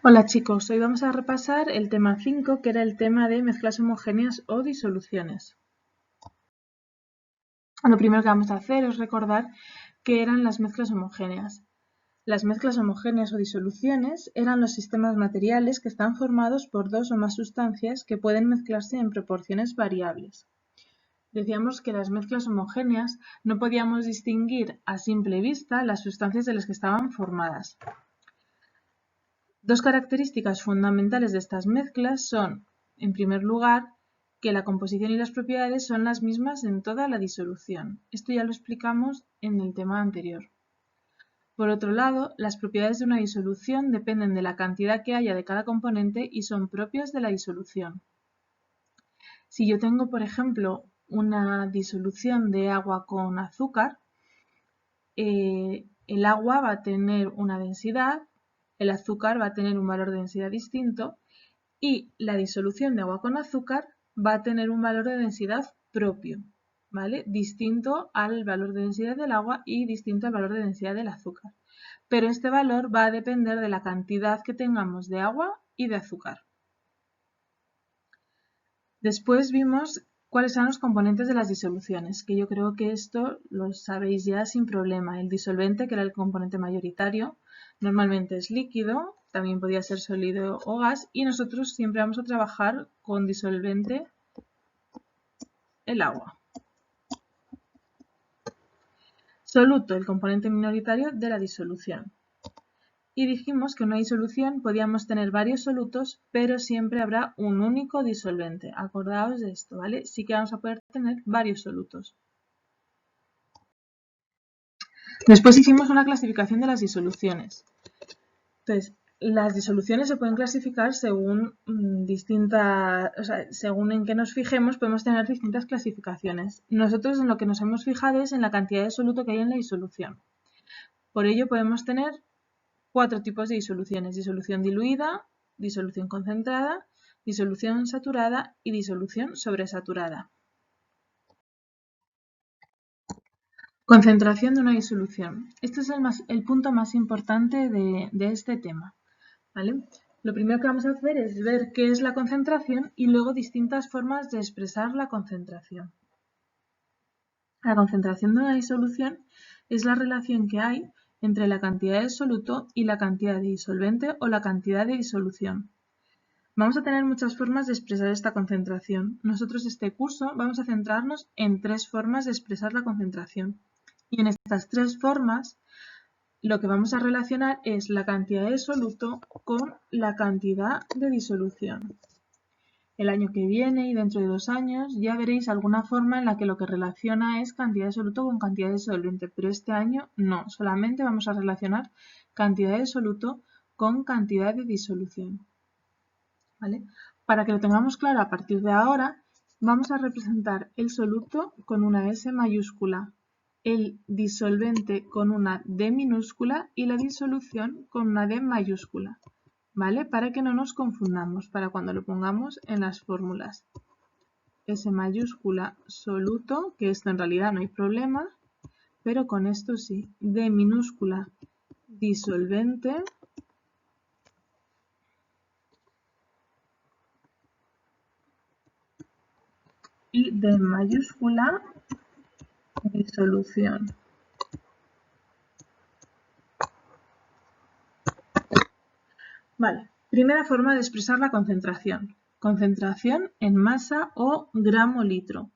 Hola chicos, hoy vamos a repasar el tema 5, que era el tema de mezclas homogéneas o disoluciones. Lo primero que vamos a hacer es recordar qué eran las mezclas homogéneas. Las mezclas homogéneas o disoluciones eran los sistemas materiales que están formados por dos o más sustancias que pueden mezclarse en proporciones variables. Decíamos que las mezclas homogéneas no podíamos distinguir a simple vista las sustancias de las que estaban formadas. Dos características fundamentales de estas mezclas son, en primer lugar, que la composición y las propiedades son las mismas en toda la disolución. Esto ya lo explicamos en el tema anterior. Por otro lado, las propiedades de una disolución dependen de la cantidad que haya de cada componente y son propias de la disolución. Si yo tengo, por ejemplo, una disolución de agua con azúcar, el agua va a tener una densidad, el azúcar va a tener un valor de densidad distinto y la disolución de agua con azúcar va a tener un valor de densidad propio, ¿vale? Distinto al valor de densidad del agua y distinto al valor de densidad del azúcar. Pero este valor va a depender de la cantidad que tengamos de agua y de azúcar. Después vimos cuáles son los componentes de las disoluciones, que yo creo que esto lo sabéis ya sin problema. El disolvente, que era el componente mayoritario, normalmente es líquido, también podía ser sólido o gas, y nosotros siempre vamos a trabajar con disolvente el agua. Soluto, el componente minoritario de la disolución. Y dijimos que en una disolución podíamos tener varios solutos, pero siempre habrá un único disolvente. Acordaos de esto, ¿vale? Sí que vamos a poder tener varios solutos. Después hicimos una clasificación de las disoluciones. Entonces, las disoluciones se pueden clasificar según según en qué nos fijemos, podemos tener distintas clasificaciones. Nosotros en lo que nos hemos fijado es en la cantidad de soluto que hay en la disolución. Por ello podemos tener 4 tipos de disoluciones: disolución diluida, disolución concentrada, disolución saturada y disolución sobresaturada. Concentración de una disolución. Este es el punto más importante de este tema, ¿vale? Lo primero que vamos a hacer es ver qué es la concentración y luego distintas formas de expresar la concentración. La concentración de una disolución es la relación que hay entre la cantidad de soluto y la cantidad de disolvente o la cantidad de disolución. Vamos a tener muchas formas de expresar esta concentración. Nosotros este curso vamos a centrarnos en 3 formas de expresar la concentración. Y en estas 3 formas lo que vamos a relacionar es la cantidad de soluto con la cantidad de disolución. El año que viene y dentro de 2 años ya veréis alguna forma en la que lo que relaciona es cantidad de soluto con cantidad de disolvente, pero este año no, solamente vamos a relacionar cantidad de soluto con cantidad de disolución. ¿Vale? Para que lo tengamos claro a partir de ahora, vamos a representar el soluto con una S mayúscula, el disolvente con una D minúscula y la disolución con una D mayúscula, ¿vale? Para que no nos confundamos, para cuando lo pongamos en las fórmulas. S mayúscula soluto, que esto en realidad no hay problema, pero con esto sí. D minúscula disolvente. Y D mayúscula disolución. Vale, primera forma de expresar la concentración. Concentración en masa o gramo litro.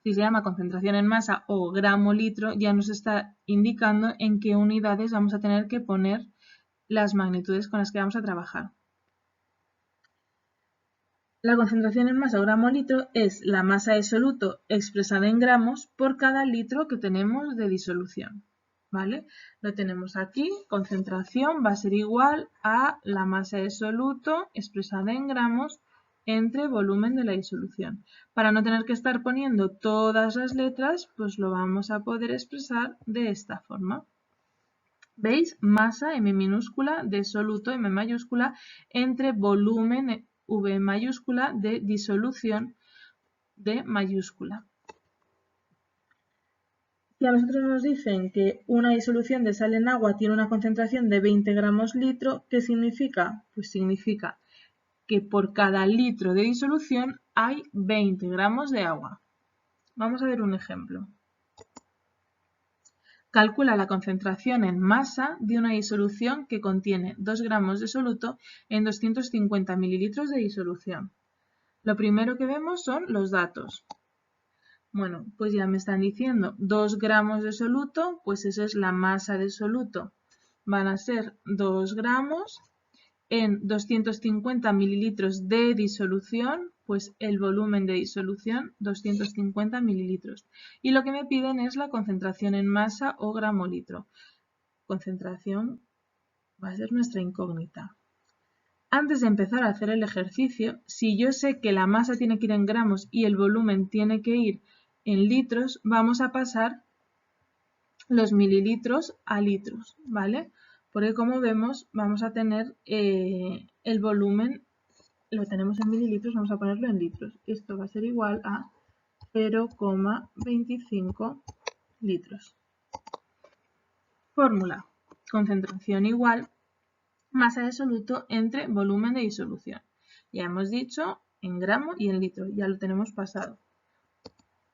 Si se llama concentración en masa o gramo litro, ya nos está indicando en qué unidades vamos a tener que poner las magnitudes con las que vamos a trabajar. La concentración en masa o gramo litro es la masa de soluto expresada en gramos por cada litro que tenemos de disolución. ¿Vale? Lo tenemos aquí, concentración va a ser igual a la masa de soluto expresada en gramos entre volumen de la disolución. Para no tener que estar poniendo todas las letras, pues lo vamos a poder expresar de esta forma. ¿Veis? Masa M minúscula de soluto M mayúscula entre volumen V mayúscula de disolución D mayúscula. Y a nosotros nos dicen que una disolución de sal en agua tiene una concentración de 20 gramos litro. ¿Qué significa? Pues significa que por cada litro de disolución hay 20 gramos de agua. Vamos a ver un ejemplo. Calcula la concentración en masa de una disolución que contiene 2 gramos de soluto en 250 mililitros de disolución. Lo primero que vemos son los datos. Bueno, pues ya me están diciendo 2 gramos de soluto, pues esa es la masa de soluto. Van a ser 2 gramos en 250 mililitros de disolución, pues el volumen de disolución 250 mililitros. Y lo que me piden es la concentración en masa o gramo litro. Concentración va a ser nuestra incógnita. Antes de empezar a hacer el ejercicio, si yo sé que la masa tiene que ir en gramos y el volumen tiene que ir en litros, vamos a pasar los mililitros a litros, ¿vale? Porque como vemos, vamos a tener el volumen, lo tenemos en mililitros, vamos a ponerlo en litros. Esto va a ser igual a 0,25 litros. Fórmula: concentración igual masa de soluto entre volumen de disolución. Ya hemos dicho en gramo y en litro, ya lo tenemos pasado.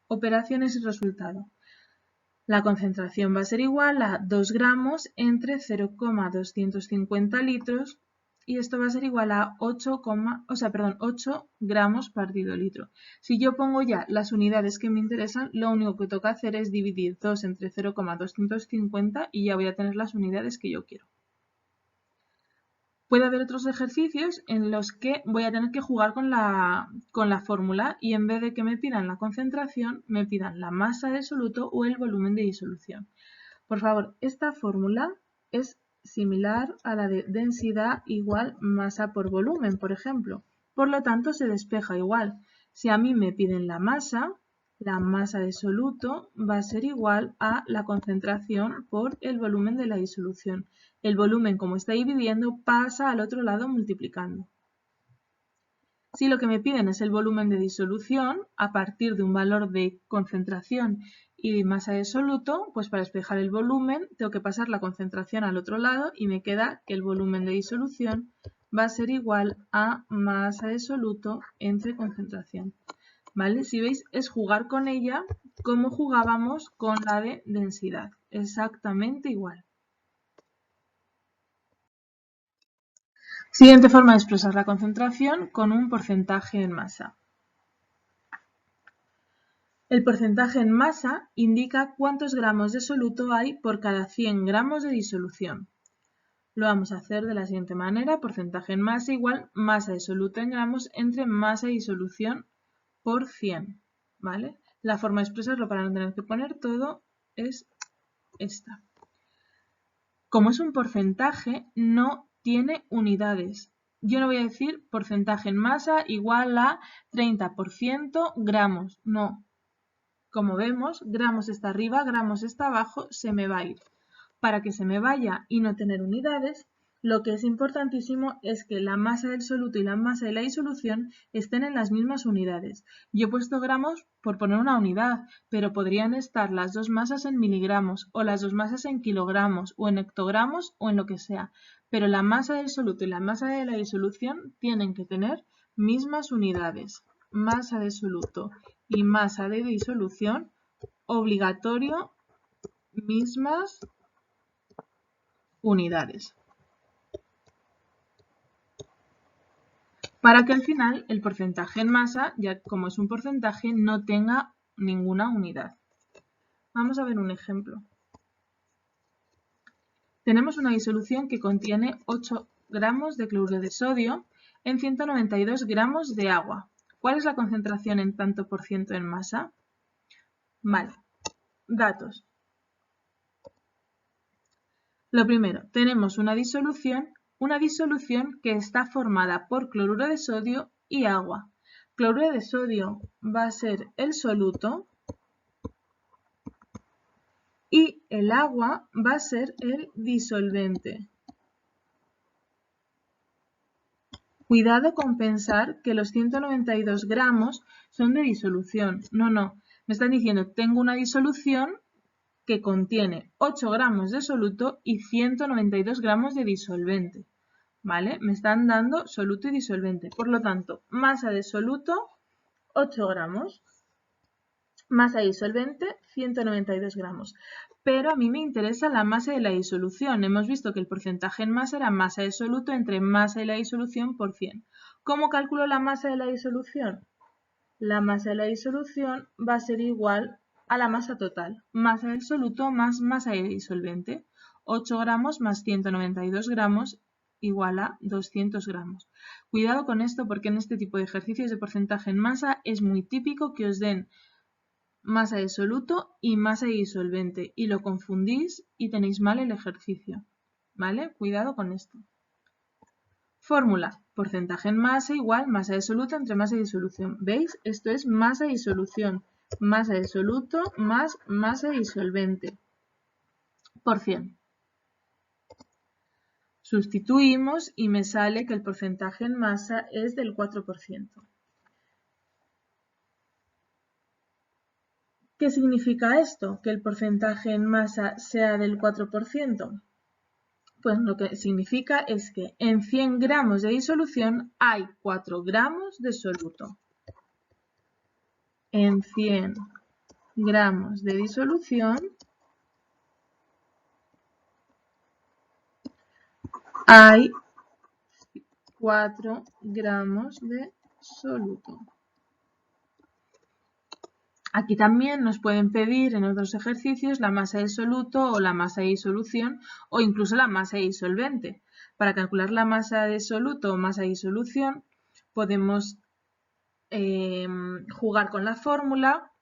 Operaciones y resultado. La concentración va a ser igual a 2 gramos entre 0,250 litros y esto va a ser igual a 8 gramos partido litro. Si yo pongo ya las unidades que me interesan, lo único que toca hacer es dividir 2 entre 0,250 y ya voy a tener las unidades que yo quiero. Puede haber otros ejercicios en los que voy a tener que jugar con la fórmula y en vez de que me pidan la concentración, me pidan la masa de soluto o el volumen de disolución. Por favor, esta fórmula es similar a la de densidad igual masa por volumen, por ejemplo. Por lo tanto, se despeja igual. Si a mí me piden la masa de soluto va a ser igual a la concentración por el volumen de la disolución. El volumen, como está dividiendo, pasa al otro lado multiplicando. Si lo que me piden es el volumen de disolución, a partir de un valor de concentración y de masa de soluto, pues para despejar el volumen tengo que pasar la concentración al otro lado y me queda que el volumen de disolución va a ser igual a masa de soluto entre concentración. ¿Vale? Si veis, es jugar con ella como jugábamos con la de densidad. Exactamente igual. Siguiente forma de expresar la concentración con un porcentaje en masa. El porcentaje en masa indica cuántos gramos de soluto hay por cada 100 gramos de disolución. Lo vamos a hacer de la siguiente manera: porcentaje en masa igual masa de soluto en gramos entre masa de disolución por 100. ¿Vale? La forma de expresarlo para no tener que poner todo es esta. Como es un porcentaje, no tiene unidades. Yo no voy a decir porcentaje en masa igual a 30% gramos. No. Como vemos, gramos está arriba, gramos está abajo, se me va a ir. Para que se me vaya y no tener unidades, lo que es importantísimo es que la masa del soluto y la masa de la disolución estén en las mismas unidades. Yo he puesto gramos por poner una unidad, pero podrían estar las dos masas en miligramos, o las dos masas en kilogramos, o en hectogramos, o en lo que sea. Pero la masa del soluto y la masa de la disolución tienen que tener mismas unidades. Masa de soluto y masa de disolución, obligatorio, mismas unidades. Para que al final el porcentaje en masa, ya como es un porcentaje, no tenga ninguna unidad. Vamos a ver un ejemplo. Tenemos una disolución que contiene 8 gramos de cloruro de sodio en 192 gramos de agua. ¿Cuál es la concentración en tanto por ciento en masa? Vale, datos. Lo primero, tenemos una disolución que está formada por cloruro de sodio y agua. Cloruro de sodio va a ser el soluto y el agua va a ser el disolvente. Cuidado con pensar que los 192 gramos son de disolución. No, no. Me están diciendo, tengo una disolución que contiene 8 gramos de soluto y 192 gramos de disolvente. ¿Vale? Me están dando soluto y disolvente. Por lo tanto, masa de soluto, 8 gramos. Masa de disolvente, 192 gramos. Pero a mí me interesa la masa de la disolución. Hemos visto que el porcentaje en masa era masa de soluto entre masa de la disolución por 100. ¿Cómo calculo la masa de la disolución? La masa de la disolución va a ser igual a la masa total. Masa del soluto más masa de disolvente. 8 gramos más 192 gramos igual a 200 gramos. Cuidado con esto porque en este tipo de ejercicios de porcentaje en masa es muy típico que os den masa de soluto y masa de disolvente y lo confundís y tenéis mal el ejercicio. ¿Vale? Cuidado con esto. Fórmula. Porcentaje en masa igual masa de soluto entre masa de disolución. ¿Veis? Esto es masa de disolución. Masa de soluto más masa de disolvente por 100. Sustituimos y me sale que el porcentaje en masa es del 4%. ¿Qué significa esto? Que el porcentaje en masa sea del 4%. Pues lo que significa es que en 100 gramos de disolución hay 4 gramos de soluto. En 100 gramos de disolución hay 4 gramos de soluto. Aquí también nos pueden pedir en otros ejercicios la masa de soluto o la masa de disolución o incluso la masa de disolvente. Para calcular la masa de soluto o masa de disolución podemos jugar con la fórmula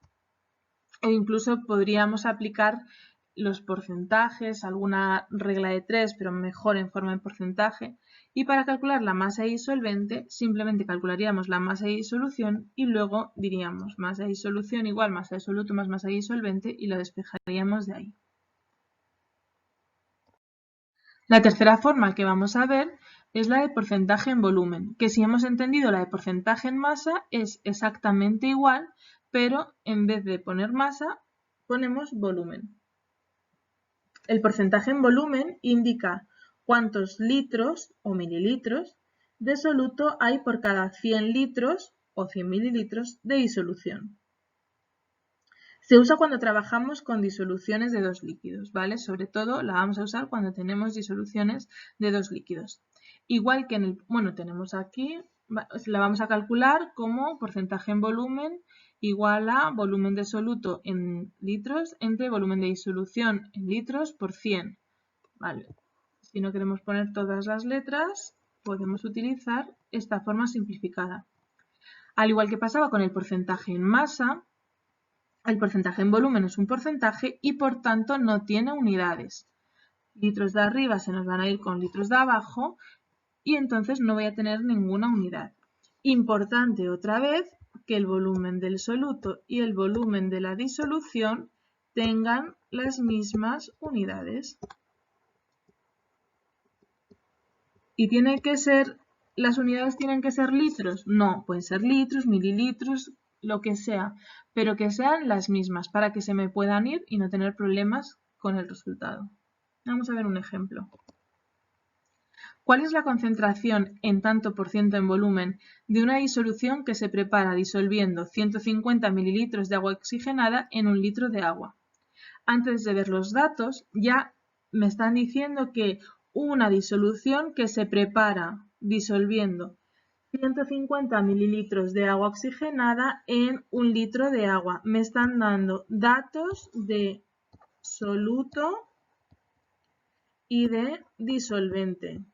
o incluso podríamos aplicar los porcentajes, alguna regla de 3, pero mejor en forma de porcentaje. Y para calcular la masa de disolvente, simplemente calcularíamos la masa de disolución y luego diríamos masa de disolución igual masa de soluto más masa de disolvente y lo despejaríamos de ahí. La tercera forma que vamos a ver es la de porcentaje en volumen, que si hemos entendido la de porcentaje en masa es exactamente igual, pero en vez de poner masa, ponemos volumen. El porcentaje en volumen indica cuántos litros o mililitros de soluto hay por cada 100 litros o 100 mililitros de disolución. Se usa cuando trabajamos con disoluciones de dos líquidos, ¿vale? Sobre todo la vamos a usar cuando tenemos disoluciones de dos líquidos. Igual que en el, tenemos aquí, la vamos a calcular como porcentaje en volumen igual a volumen de soluto en litros entre volumen de disolución en litros por 100. ¿Vale? Si no queremos poner todas las letras, podemos utilizar esta forma simplificada. Al igual que pasaba con el porcentaje en masa, el porcentaje en volumen es un porcentaje y por tanto no tiene unidades. Litros de arriba se nos van a ir con litros de abajo y entonces no voy a tener ninguna unidad. Importante otra vez que el volumen del soluto y el volumen de la disolución tengan las mismas unidades. ¿Y las unidades tienen que ser litros? No, pueden ser litros, mililitros, lo que sea, pero que sean las mismas para que se me puedan ir y no tener problemas con el resultado. Vamos a ver un ejemplo. ¿Cuál es la concentración en tanto por ciento en volumen de una disolución que se prepara disolviendo 150 mililitros de agua oxigenada en 1 litro de agua? Antes de ver los datos, ya me están diciendo que una disolución que se prepara disolviendo 150 mililitros de agua oxigenada en 1 litro de agua. Me están dando datos de soluto y de disolvente.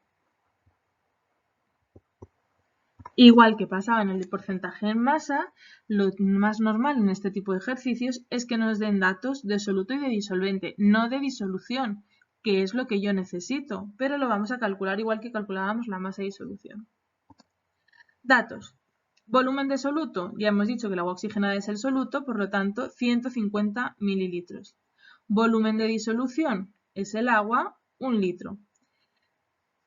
Igual que pasaba en el porcentaje en masa, lo más normal en este tipo de ejercicios es que nos den datos de soluto y de disolvente, no de disolución, que es lo que yo necesito, pero lo vamos a calcular igual que calculábamos la masa de disolución. Datos. Volumen de soluto, ya hemos dicho que el agua oxigenada es el soluto, por lo tanto 150 mililitros. Volumen de disolución es el agua, 1 litro.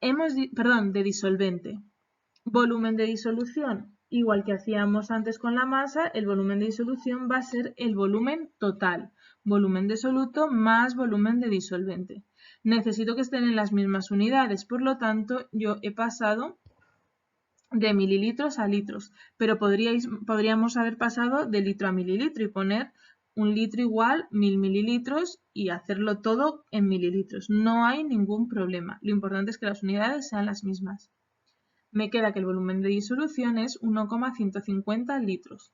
De disolvente. Volumen de disolución, igual que hacíamos antes con la masa, el volumen de disolución va a ser el volumen total. volumen de soluto más volumen de disolvente. Necesito que estén en las mismas unidades, por lo tanto yo he pasado de mililitros a litros, pero podríamos haber pasado de litro a mililitro y poner un litro igual 1000 mililitros y hacerlo todo en mililitros. No hay ningún problema. Lo importante es que las unidades sean las mismas. Me queda que el volumen de disolución es 1,150 litros.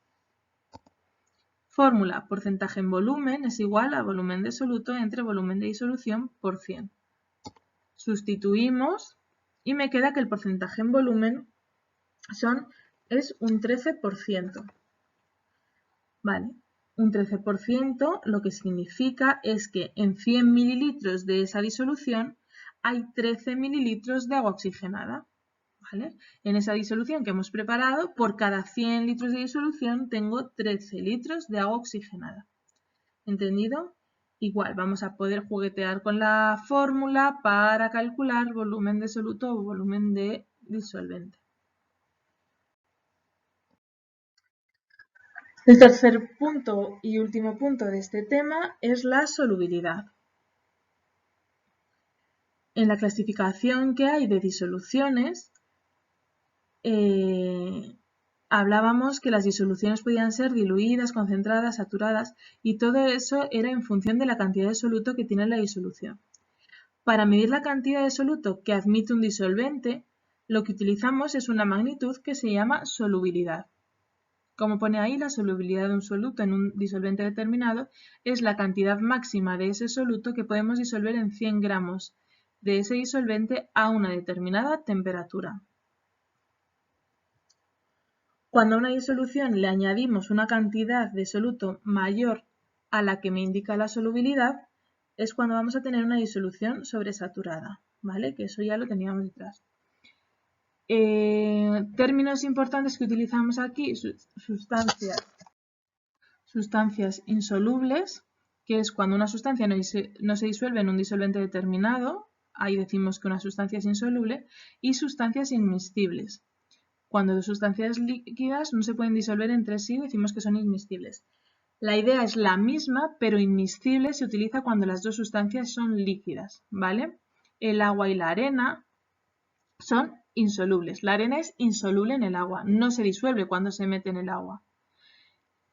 Fórmula: porcentaje en volumen es igual a volumen de soluto entre volumen de disolución por 100. Sustituimos y me queda que el porcentaje en volumen es un 13%. Vale, un 13% lo que significa es que en 100 mililitros de esa disolución hay 13 mililitros de agua oxigenada. ¿Vale? En esa disolución que hemos preparado, por cada 100 litros de disolución tengo 13 litros de agua oxigenada. ¿Entendido? Igual, vamos a poder juguetear con la fórmula para calcular volumen de soluto o volumen de disolvente. El tercer punto y último punto de este tema es la solubilidad. En la clasificación que hay de disoluciones, hablábamos que las disoluciones podían ser diluidas, concentradas, saturadas, y todo eso era en función de la cantidad de soluto que tiene la disolución. Para medir la cantidad de soluto que admite un disolvente, lo que utilizamos es una magnitud que se llama solubilidad. Como pone ahí, la solubilidad de un soluto en un disolvente determinado es la cantidad máxima de ese soluto que podemos disolver en 100 gramos de ese disolvente a una determinada temperatura. Cuando a una disolución le añadimos una cantidad de soluto mayor a la que me indica la solubilidad, es cuando vamos a tener una disolución sobresaturada, ¿vale? Que eso ya lo teníamos detrás. Términos importantes que utilizamos aquí: sustancias insolubles, que es cuando una sustancia no se disuelve en un disolvente determinado, ahí decimos que una sustancia es insoluble, y sustancias inmiscibles. Cuando dos sustancias líquidas no se pueden disolver entre sí, decimos que son inmiscibles. La idea es la misma, pero inmiscible se utiliza cuando las dos sustancias son líquidas, ¿vale? El agua y la arena son insolubles. La arena es insoluble en el agua, no se disuelve cuando se mete en el agua.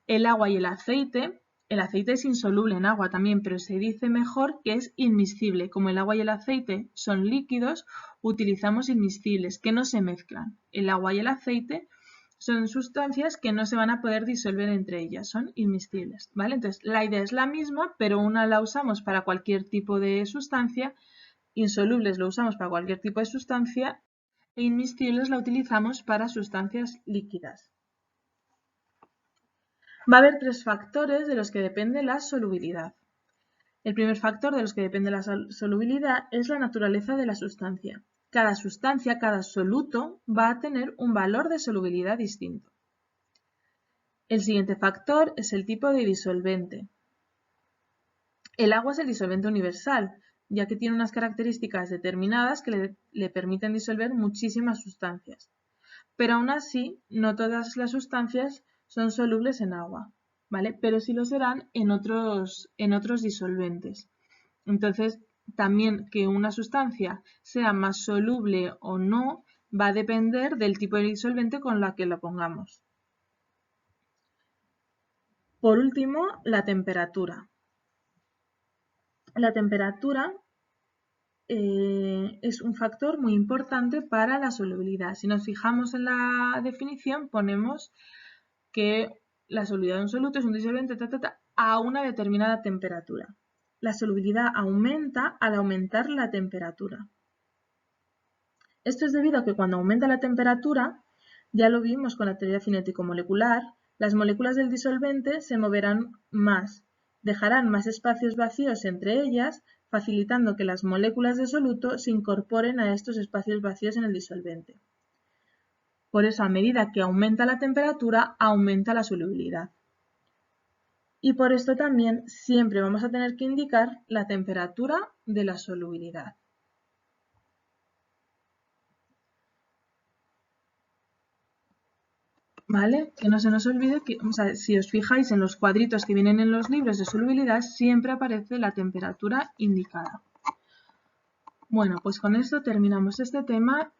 El agua y el aceite es insoluble en agua también, pero se dice mejor que es inmiscible. Como el agua y el aceite son líquidos, utilizamos inmiscibles, que no se mezclan. El agua y el aceite son sustancias que no se van a poder disolver entre ellas, son inmiscibles, ¿vale? Entonces, la idea es la misma, pero una la usamos para cualquier tipo de sustancia, insolubles lo usamos para cualquier tipo de sustancia, e inmiscibles la utilizamos para sustancias líquidas. Va a haber tres factores de los que depende la solubilidad. El primer factor de los que depende la solubilidad es la naturaleza de la sustancia. Cada sustancia, cada soluto, va a tener un valor de solubilidad distinto. El siguiente factor es el tipo de disolvente. El agua es el disolvente universal, ya que tiene unas características determinadas que le permiten disolver muchísimas sustancias. Pero aún así, no todas las sustancias son solubles en agua, ¿vale? Pero sí lo serán en otros disolventes. Entonces, también que una sustancia sea más soluble o no va a depender del tipo de disolvente con la que la pongamos. Por último, la temperatura. La temperatura es un factor muy importante para la solubilidad. Si nos fijamos en la definición, ponemos que la solubilidad de un soluto es un disolvente a una determinada temperatura. La solubilidad aumenta al aumentar la temperatura. Esto es debido a que cuando aumenta la temperatura, ya lo vimos con la teoría cinético-molecular, las moléculas del disolvente se moverán más, dejarán más espacios vacíos entre ellas, facilitando que las moléculas de soluto se incorporen a estos espacios vacíos en el disolvente. Por eso, a medida que aumenta la temperatura, aumenta la solubilidad. Y por esto también siempre vamos a tener que indicar la temperatura de la solubilidad. ¿vale? Que no se nos olvide que, o sea, si os fijáis en los cuadritos que vienen en los libros de solubilidad, siempre aparece la temperatura indicada. Bueno, pues con esto terminamos este tema.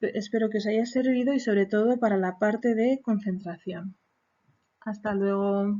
Espero que os haya servido y sobre todo para la parte de concentración. Hasta luego.